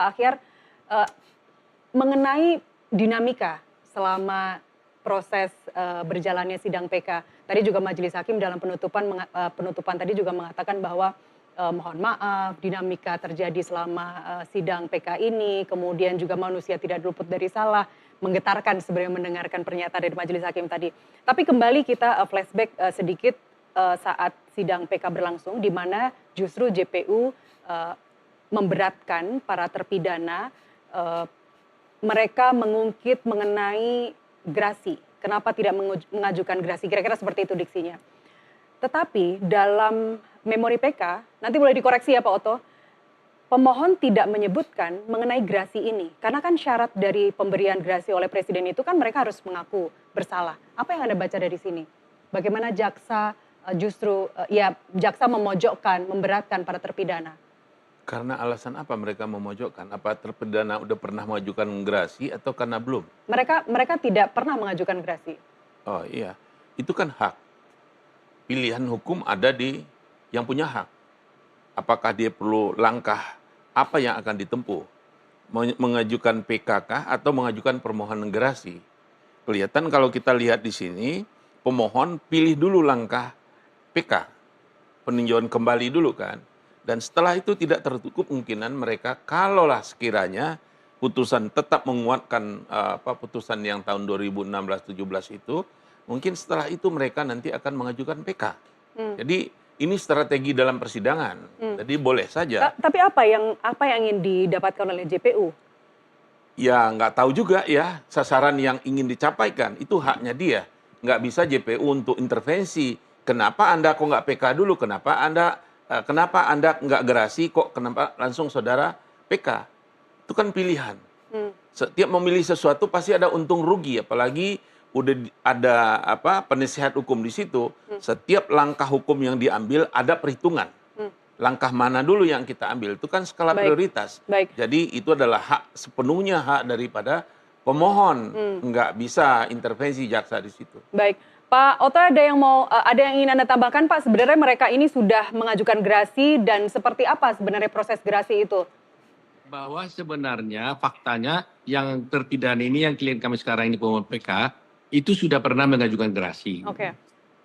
Akhir, eee, mengenai dinamika selama proses, berjalannya sidang PK. Tadi juga majelis hakim dalam penutupan tadi juga mengatakan bahwa, mohon maaf dinamika terjadi selama, sidang PK ini, kemudian juga manusia tidak luput dari salah, menggetarkan sebenarnya mendengarkan pernyataan dari majelis hakim tadi. Tapi kembali kita, flashback, sedikit, saat sidang PK berlangsung di mana justru JPU, memberatkan para terpidana, eee, mereka mengungkit mengenai gerasi, kenapa tidak mengajukan gerasi, kira-kira seperti itu diksinya. Tetapi dalam memori PK, nanti boleh dikoreksi ya Pak Oto, pemohon tidak menyebutkan mengenai gerasi ini. Karena kan syarat dari pemberian gerasi oleh presiden itu kan mereka harus mengaku bersalah. Apa yang Anda baca dari sini? Bagaimana jaksa, justru, ya jaksa memojokkan, memberatkan para terpidana? Karena alasan apa mereka memojokkan? Apa terpidana udah pernah mengajukan gerasi atau karena belum? Mereka mereka tidak pernah mengajukan gerasi. Oh iya, itu kan hak. Pilihan hukum ada di yang punya hak. Apakah dia perlu langkah apa yang akan ditempuh? Mengajukan PKK atau mengajukan permohonan gerasi? Kelihatan kalau kita lihat di sini, pemohon pilih dulu langkah PK, peninjauan kembali dulu kan. Dan setelah itu tidak tertutup kemungkinan mereka kalaulah sekiranya putusan tetap menguatkan putusan yang tahun 2016-17 itu, mungkin setelah itu mereka nanti akan mengajukan PK. Mmm, Jadi ini strategi dalam persidangan. mmm. Jadi boleh saja. Tapi apa yang ingin didapatkan oleh JPU? Ya nggak tahu juga ya sasaran yang ingin dicapaikan itu haknya dia. Nggak bisa JPU untuk intervensi. Kenapa Anda kok nggak PK dulu? Kenapa Anda nggak gerasi? Kok kenapa langsung saudara PK? Itu kan pilihan. Mmm, Setiap memilih sesuatu pasti ada untung rugi, apalagi udah ada penasihat hukum di situ. mmm, Setiap langkah hukum yang diambil ada perhitungan. mmm. Langkah mana dulu yang kita ambil itu kan skala Baik, prioritas. baik, Jadi itu adalah sepenuhnya hak daripada pemohon. mmm, Nggak bisa intervensi jaksa di situ. baik. Pak Oto ada yang ingin Anda tambahkan Pak? Sebenarnya mereka ini sudah mengajukan gerasi dan seperti apa sebenarnya proses gerasi itu? Bahwa sebenarnya faktanya yang terpidana ini yang klien kami sekarang ini pemohon PK itu sudah pernah mengajukan gerasi. Oke,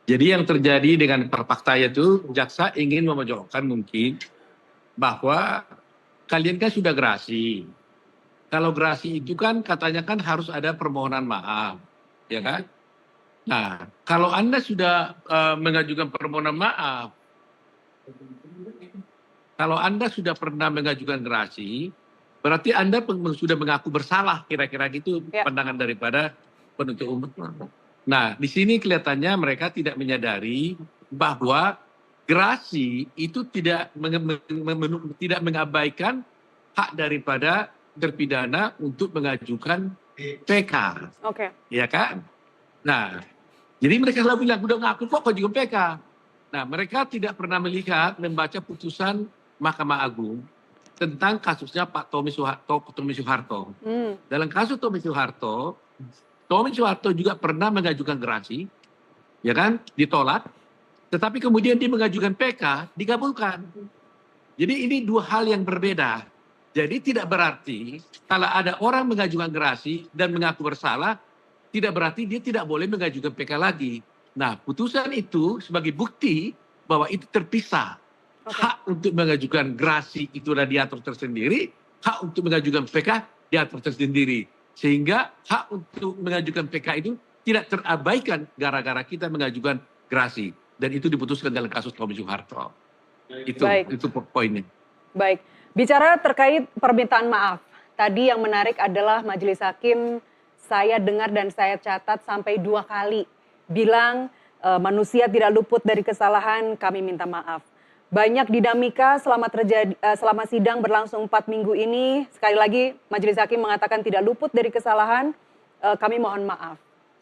Jadi yang terjadi dengan fakta itu jaksa ingin memojokkan mungkin bahwa kalian kan sudah gerasi. Kalau gerasi itu kan katanya kan harus ada permohonan maaf, ya kan? Nah, kalau Anda sudah mengajukan permohonan maaf, kalau Anda sudah pernah mengajukan gerasi, berarti Anda sudah mengaku bersalah, kira-kira gitu ya, pandangan daripada penuntut umum. Nah, di sini kelihatannya mereka tidak menyadari bahwa gerasi itu tidak mengabaikan hak daripada terpidana untuk mengajukan PK, oke, ya kan? Nah, jadi mereka selalu bilang, udah ngaku kok juga PK. Nah, mereka tidak pernah melihat, membaca putusan Mahkamah Agung tentang kasusnya Pak Tommy Soeharto. mmm, Dalam kasus Tommy Soeharto juga pernah mengajukan gerasi, ya kan, ditolak. Tetapi kemudian dia mengajukan PK, dikabulkan. Jadi ini dua hal yang berbeda. Jadi tidak berarti kalau ada orang mengajukan gerasi dan mengaku bersalah, tidak berarti dia tidak boleh mengajukan PK lagi. Nah, putusan itu sebagai bukti bahwa itu terpisah. oke, Hak untuk mengajukan gerasi itu sudah diatur tersendiri, hak untuk mengajukan PK diatur tersendiri. Sehingga hak untuk mengajukan PK itu tidak terabaikan gara-gara kita mengajukan gerasi. Dan itu diputuskan dalam kasus Tommy Soeharto. baik. Itu poinnya. Baik, bicara terkait permintaan maaf, tadi yang menarik adalah majelis hakim saya dengar dan saya catat sampai 2 kali bilang, manusia tidak luput dari kesalahan, kami minta maaf. Banyak dinamika selama sidang berlangsung 4 minggu ini, sekali lagi majelis hakim mengatakan tidak luput dari kesalahan, kami mohon maaf.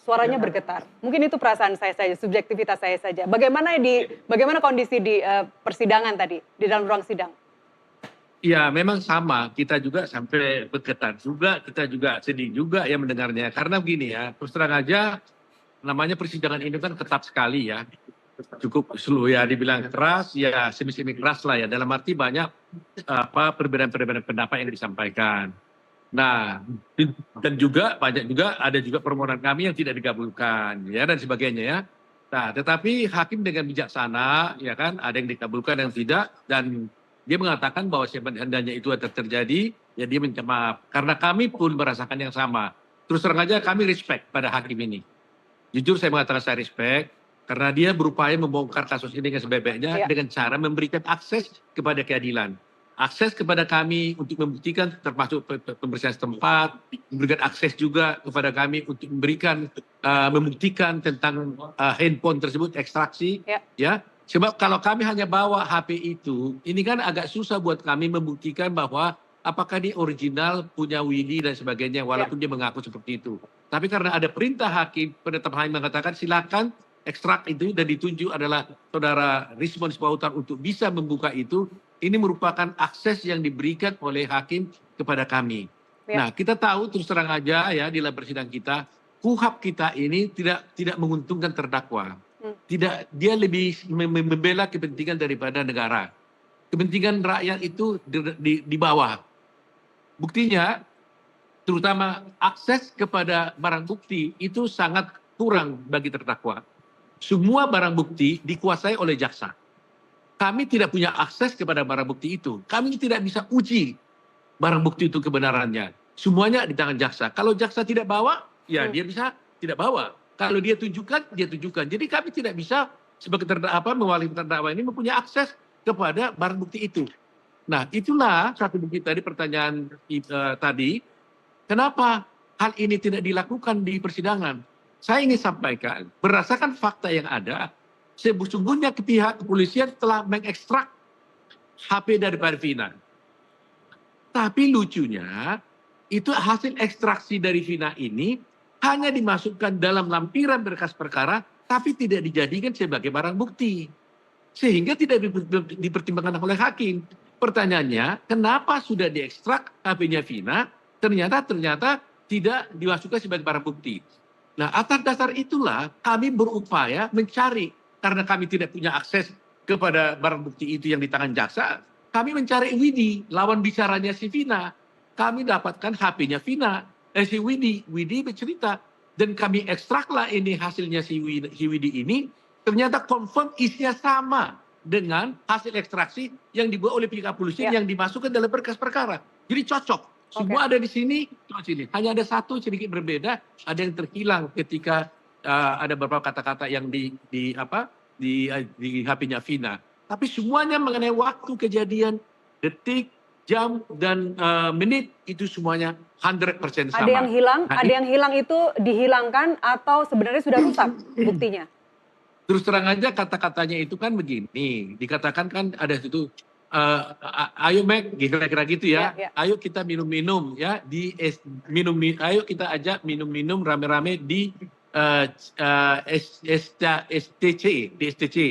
Suaranya bergetar, mungkin itu perasaan saya saja, subjektivitas saya saja. Bagaimana kondisi di, persidangan tadi, di dalam ruang sidang? Ya, memang sama. Kita juga sampai bergetar juga, kita juga sedih juga ya mendengarnya. Karena begini ya, terus terang aja namanya persidangan ini kan ketat sekali ya. cukup slow ya, dibilang keras ya semi-semi keras lah ya, dalam arti banyak perbedaan-perbedaan pendapat yang disampaikan. Nah, dan juga banyak juga ada juga permohonan kami yang tidak dikabulkan ya dan sebagainya ya. Nah, tetapi hakim dengan bijaksana ya kan, ada yang dikabulkan yang tidak, dan dia mengatakan bahwa sebenarnya itu ada terjadi, ya dia minta maaf. Karena kami pun merasakan yang sama. Terus terang aja kami respect pada hakim ini. Jujur saya mengatakan saya respect karena dia berupaya membongkar kasus ini dengan sebaik-baiknya Ya. dengan cara memberikan akses kepada keadilan. Akses kepada kami untuk membuktikan termasuk pembersihan setempat, memberikan akses juga kepada kami untuk membuktikan tentang handphone tersebut ekstraksi. Ya. Ya. Sebab kalau kami hanya bawa HP itu, ini kan agak susah buat kami membuktikan bahwa apakah dia original, punya Willy dan sebagainya, walaupun dia mengaku seperti itu. Tapi karena ada perintah hakim, penetap hakim mengatakan silakan ekstrak itu dan ditunjuk adalah saudara Rismon Sipautar untuk bisa membuka itu, ini merupakan akses yang diberikan oleh hakim kepada kami. Ya. Nah, kita tahu terus terang aja ya di dalam persidangan kita, KUHAP kita ini tidak menguntungkan terdakwa. Tidak, dia lebih membela kepentingan daripada negara. Kepentingan rakyat itu di bawah. Buktinya, terutama akses kepada barang bukti itu sangat kurang bagi terdakwa. Semua barang bukti dikuasai oleh jaksa. Kami tidak punya akses kepada barang bukti itu. Kami tidak bisa uji barang bukti itu kebenarannya. Semuanya di tangan jaksa. Kalau jaksa tidak bawa, ya dia bisa tidak bawa. Kalau dia tunjukkan, dia tunjukkan. Jadi kami tidak bisa sebagai mewakili terdakwa ini mempunyai akses kepada barang bukti itu. Nah, itulah satu bukti tadi pertanyaan tadi. Kenapa hal ini tidak dilakukan di persidangan? Saya ingin sampaikan, berdasarkan fakta yang ada, sesungguhnya pihak kepolisian telah mengekstrak HP daripada Vina. Tapi lucunya, itu hasil ekstraksi dari Vina ini hanya dimasukkan dalam lampiran berkas perkara, tapi tidak dijadikan sebagai barang bukti. Sehingga tidak dipertimbangkan oleh hakim. Pertanyaannya, kenapa sudah diekstrak HP-nya Vina, ternyata tidak dimasukkan sebagai barang bukti. Nah, atas dasar itulah kami berupaya mencari, karena kami tidak punya akses kepada barang bukti itu yang di tangan jaksa, kami mencari Widi, lawan bicaranya si Vina. Kami dapatkan HP-nya Vina, si Widi. Widi bercerita, dan kami ekstraklah ini hasilnya si Widi ini, ternyata confirm isinya sama dengan hasil ekstraksi yang dibuat oleh pihak kepolisian yang dimasukkan dalam berkas perkara. Jadi cocok. Semua ada di sini, sini. Hanya ada satu sedikit berbeda, ada yang terhilang ketika ada beberapa kata-kata yang di HP-nya Vina. Tapi semuanya mengenai waktu kejadian, detik, jam dan menit itu semuanya 100% sama. Ada yang hilang, Nah, ada yang hilang itu dihilangkan atau sebenarnya sudah rusak buktinya? Terus terang aja kata-katanya itu kan begini, dikatakan kan ada itu, ayo Mac, kira-kira gitu ya, ayo kita minum-minum ya, ayo kita ajak minum-minum rame-rame di STC.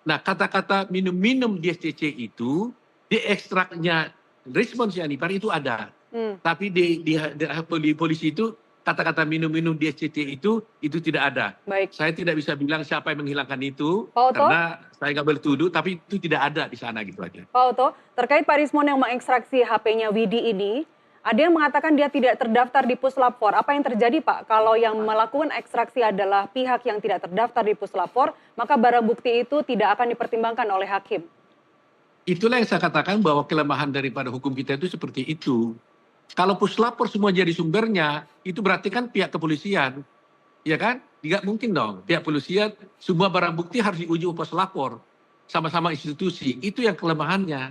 Nah, kata-kata minum-minum di STC itu, di ekstraknya respon cyanida itu ada. Tapi di polisi itu, kata-kata minum-minum di SCT itu tidak ada. Baik. Saya tidak bisa bilang siapa yang menghilangkan itu, Pak Oto? karena saya nggak bertuduh, tapi itu tidak ada di sana gitu aja. Pak Oto, terkait Pak Rismon yang mengekstraksi HP-nya Widi ini, ada yang mengatakan dia tidak terdaftar di Puslapfor. Apa yang terjadi Pak? Kalau yang melakukan ekstraksi adalah pihak yang tidak terdaftar di Puslapfor, maka barang bukti itu tidak akan dipertimbangkan oleh hakim. Itulah yang saya katakan bahwa kelemahan daripada hukum kita itu seperti itu. Kalau puslapor semua jadi sumbernya, itu berarti kan pihak kepolisian, ya kan? Tidak mungkin dong. Pihak kepolisian, semua barang bukti harus diuji puslapor, sama-sama institusi. Itu yang kelemahannya.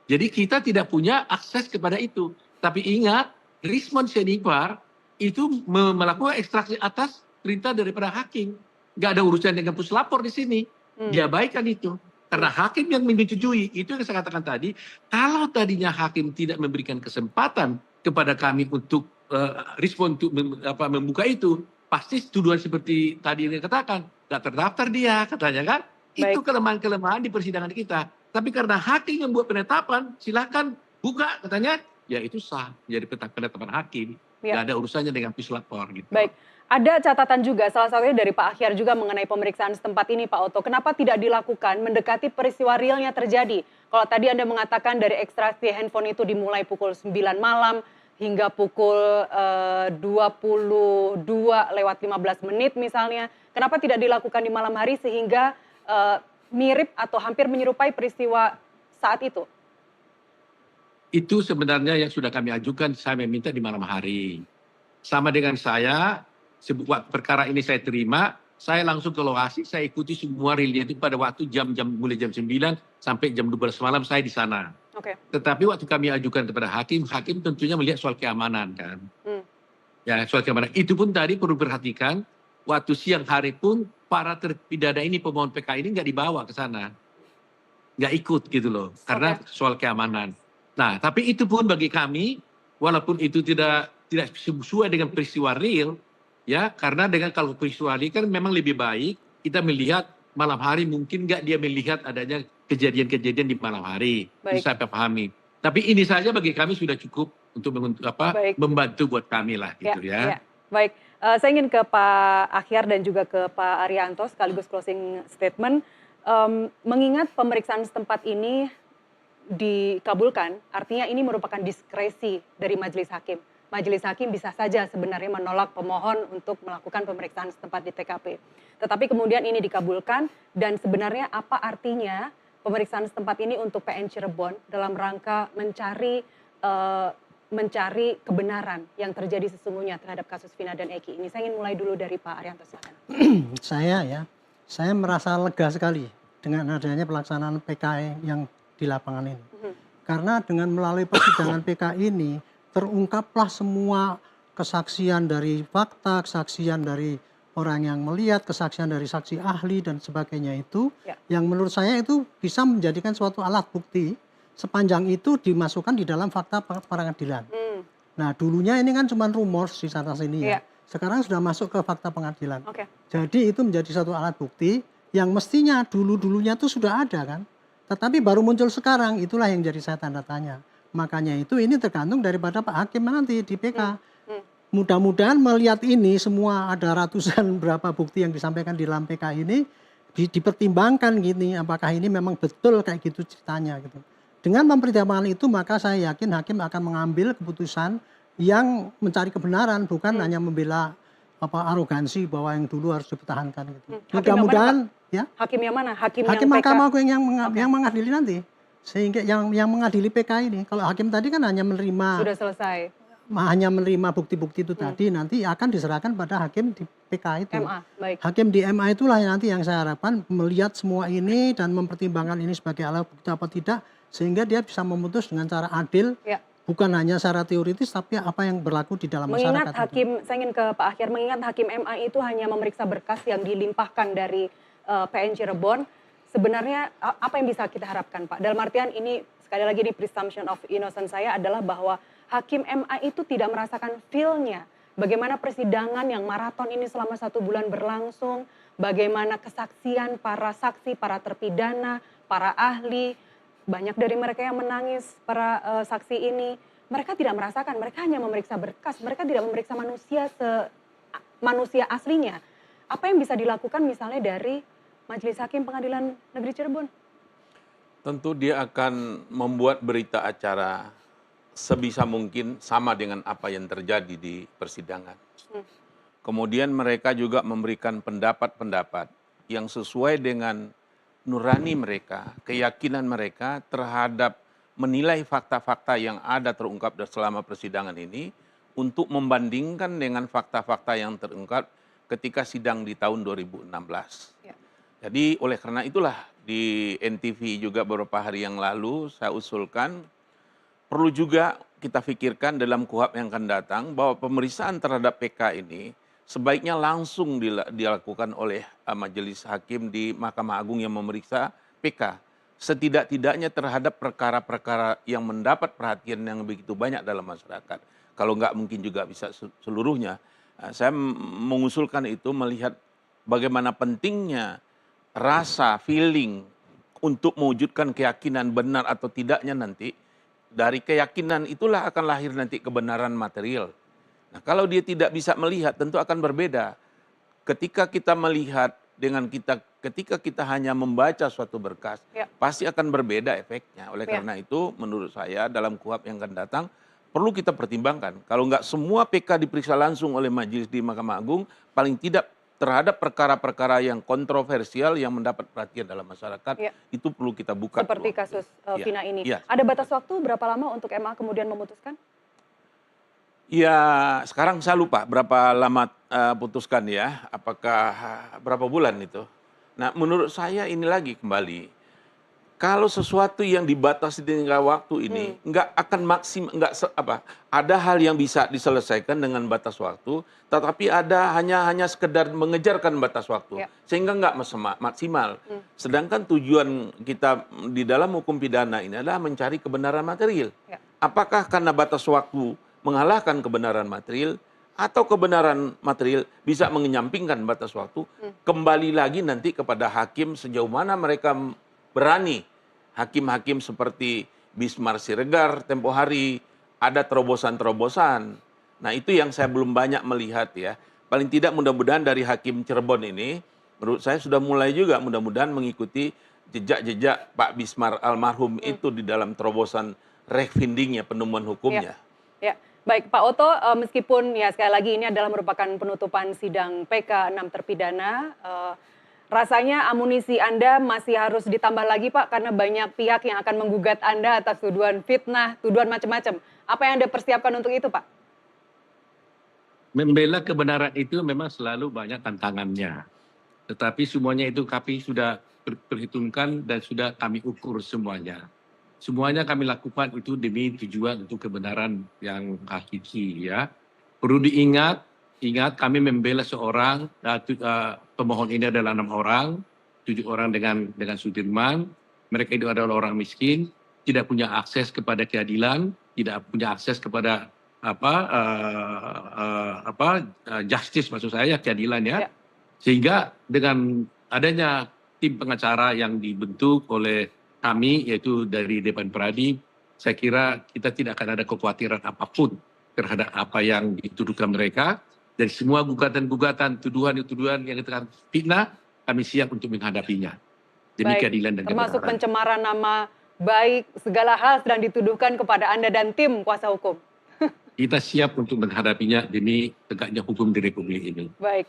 Jadi kita tidak punya akses kepada itu. Tapi ingat, Rismon Senipar itu melakukan ekstraksi atas perintah daripada hakim. Nggak ada urusan dengan puslapor di sini. Diabaikan itu. Karena hakim yang menyetujui, itu yang saya katakan tadi, kalau tadinya hakim tidak memberikan kesempatan kepada kami untuk respon untuk membuka itu, pasti tuduhan seperti tadi yang dikatakan, nggak terdaftar dia, katanya kan. Itu kelemahan-kelemahan di persidangan kita. Tapi karena hakim yang membuat penetapan, silakan buka, katanya, ya itu sah menjadi penetapan hakim. Ya. Nggak ada urusannya dengan puslapor gitu. Baik, ada catatan juga salah satunya dari Pak Akhyar juga mengenai pemeriksaan setempat ini Pak Oto. Kenapa tidak dilakukan mendekati peristiwa realnya terjadi? Kalau tadi Anda mengatakan dari ekstraksi handphone itu dimulai pukul 9 malam hingga pukul 22:15 misalnya. Kenapa tidak dilakukan di malam hari sehingga mirip atau hampir menyerupai peristiwa saat itu? Itu sebenarnya yang sudah kami ajukan, saya meminta di malam hari. Sama dengan saya, sebuah perkara ini saya terima, saya langsung ke lokasi, saya ikuti semua realnya itu pada waktu jam-jam mulai jam 9 sampai jam 12 malam saya di sana. Oke. Tetapi waktu kami ajukan kepada hakim, hakim tentunya melihat soal keamanan kan. Ya, soal keamanan. Itu pun tadi perlu perhatikan, waktu siang hari pun para terpidana ini, pemohon PK ini nggak dibawa ke sana. Nggak ikut gitu loh, karena soal keamanan. Nah, tapi itu pun bagi kami, walaupun itu tidak sesuai dengan peristiwa real, ya, karena dengan kalau peristiwa real kan memang lebih baik kita melihat malam hari, mungkin nggak dia melihat adanya kejadian-kejadian di malam hari. Baik. Bisa saya pahami. Tapi ini saja bagi kami sudah cukup untuk Baik. membantu buat kami lah gitu ya. Baik, saya ingin ke Pak Akhyar dan juga ke Pak Arianto sekaligus closing statement. Mengingat pemeriksaan setempat ini dikabulkan, artinya ini merupakan diskresi dari majelis hakim. Majelis hakim bisa saja sebenarnya menolak pemohon untuk melakukan pemeriksaan setempat di TKP. Tetapi kemudian ini dikabulkan, dan sebenarnya apa artinya pemeriksaan setempat ini untuk PN Cirebon dalam rangka mencari kebenaran yang terjadi sesungguhnya terhadap kasus Vina dan Eki ini. Saya ingin mulai dulu dari Pak Arianto, silakan. Saya merasa lega sekali dengan adanya pelaksanaan PK yang di lapangan ini. Karena dengan melalui persidangan PK ini terungkaplah semua kesaksian dari fakta, kesaksian dari orang yang melihat, kesaksian dari saksi ahli dan sebagainya itu, yang menurut saya itu bisa menjadikan suatu alat bukti sepanjang itu dimasukkan di dalam fakta pengadilan. Nah, dulunya ini kan cuma rumor di sana sini ya. Sekarang sudah masuk ke fakta pengadilan. Jadi itu menjadi satu alat bukti yang mestinya dulu-dulunya itu sudah ada kan. Tetapi baru muncul sekarang, itulah yang jadi saya tanda tanya. Makanya itu ini tergantung daripada Pak Hakim nanti di PK. Mudah-mudahan melihat ini semua ada ratusan berapa bukti yang disampaikan di dalam PK ini dipertimbangkan gini, apakah ini memang betul kayak gitu ceritanya gitu. Dengan mempertimbangkan itu maka saya yakin hakim akan mengambil keputusan yang mencari kebenaran, bukan hanya membela arogansi bahwa yang dulu harus dipertahankan gitu. Mudah-mudahan ya. Hakim yang mana? Hakim Mahkamah Agung yang mengadili nanti. Sehingga yang mengadili PK ini, kalau hakim tadi kan hanya menerima, sudah selesai, hanya menerima bukti-bukti itu tadi, nanti akan diserahkan pada hakim di PK itu. MA, baik. Hakim di MA itulah yang nanti yang saya harapkan melihat semua ini dan mempertimbangkan ini sebagai alat bukti apa tidak, sehingga dia bisa memutus dengan cara adil, bukan hanya secara teoritis tapi apa yang berlaku di dalam masyarakat. Mengingat hakim, saya ingin ke Pak Akhyar, mengingat hakim MA itu hanya memeriksa berkas yang dilimpahkan dari PN Cirebon, sebenarnya apa yang bisa kita harapkan Pak? Dalam artian ini, sekali lagi ini presumption of innocence saya adalah bahwa hakim MA itu tidak merasakan feel-nya. Bagaimana persidangan yang maraton ini selama 1 bulan berlangsung, bagaimana kesaksian para saksi, para terpidana, para ahli, banyak dari mereka yang menangis, para saksi ini. Mereka tidak merasakan, mereka hanya memeriksa berkas, mereka tidak memeriksa manusia aslinya. Apa yang bisa dilakukan misalnya dari Majelis Hakim Pengadilan Negeri Cirebon? Tentu dia akan membuat berita acara sebisa mungkin sama dengan apa yang terjadi di persidangan. Kemudian mereka juga memberikan pendapat-pendapat yang sesuai dengan nurani mereka, keyakinan mereka terhadap menilai fakta-fakta yang ada terungkap selama persidangan ini untuk membandingkan dengan fakta-fakta yang terungkap ketika sidang di tahun 2016. Jadi oleh karena itulah di NTV juga beberapa hari yang lalu saya usulkan perlu juga kita pikirkan dalam KUHP yang akan datang bahwa pemeriksaan terhadap PK ini sebaiknya langsung dilakukan oleh majelis hakim di Mahkamah Agung yang memeriksa PK. Setidak-tidaknya terhadap perkara-perkara yang mendapat perhatian yang begitu banyak dalam masyarakat. Kalau nggak mungkin juga bisa seluruhnya. Saya mengusulkan itu melihat bagaimana pentingnya rasa, feeling untuk mewujudkan keyakinan benar atau tidaknya nanti. Dari keyakinan itulah akan lahir nanti kebenaran material. Nah, kalau dia tidak bisa melihat, tentu akan berbeda. Ketika kita melihat dengan ketika kita hanya membaca suatu berkas, Ya. pasti akan berbeda efeknya. Oleh Ya. karena itu, menurut saya dalam KUHP yang akan datang, perlu kita pertimbangkan. Kalau nggak semua PK diperiksa langsung oleh majelis di Mahkamah Agung, paling tidak terhadap perkara-perkara yang kontroversial yang mendapat perhatian dalam masyarakat, Ya. itu perlu kita buka. Seperti ruang. kasus Ya. Vina ini. Ya. Ada batas waktu berapa lama untuk MA kemudian memutuskan? Ya, sekarang saya lupa berapa lama putuskan ya, apakah berapa bulan itu. Nah, menurut saya ini lagi kembali, kalau sesuatu yang dibatasi dengan waktu ini nggak akan maksimal, ada hal yang bisa diselesaikan dengan batas waktu, tetapi ada hanya sekedar mengejarkan batas waktu, Ya. sehingga nggak maksimal. Sedangkan tujuan kita di dalam hukum pidana ini adalah mencari kebenaran material. Ya. Apakah karena batas waktu mengalahkan kebenaran material, atau kebenaran material bisa mengenyampingkan batas waktu, kembali lagi nanti kepada hakim sejauh mana mereka berani. Hakim-hakim seperti Bismar Siregar tempo hari, ada terobosan-terobosan. Nah, itu yang saya belum banyak melihat ya. Paling tidak mudah-mudahan dari Hakim Cirebon ini, menurut saya sudah mulai juga mudah-mudahan mengikuti jejak-jejak Pak Bismar almarhum itu di dalam terobosan refiningnya, penemuan hukumnya. Ya, baik Pak Oto, meskipun ya sekali lagi ini adalah merupakan penutupan sidang PK 6 terpidana, rasanya amunisi Anda masih harus ditambah lagi Pak, karena banyak pihak yang akan menggugat Anda atas tuduhan fitnah, tuduhan macam-macam. Apa yang Anda persiapkan untuk itu Pak? Membela kebenaran itu memang selalu banyak tantangannya. Tetapi semuanya itu kami sudah perhitungkan dan sudah kami ukur semuanya. Semuanya kami lakukan itu demi tujuan untuk kebenaran yang hakiki ya. Perlu diingat kami membela seorang, pemohon ini adalah 6 orang, 7 orang dengan Sudirman. Mereka itu adalah orang miskin, tidak punya akses kepada keadilan, tidak punya akses kepada justice maksud saya, keadilan ya. Sehingga dengan adanya tim pengacara yang dibentuk oleh kami, yaitu dari Dewan Pradi, saya kira kita tidak akan ada kekhawatiran apapun terhadap apa yang dituduhkan mereka. Dan semua gugatan-gugatan, tuduhan-tuduhan yang dikatakan fitnah, kami siap untuk menghadapinya. Demi keadilan dan kebenaran. Termasuk pencemaran nama baik, segala hal sedang dituduhkan kepada Anda dan tim kuasa hukum. Kita siap untuk menghadapinya demi tegaknya hukum di Republik ini. Baik.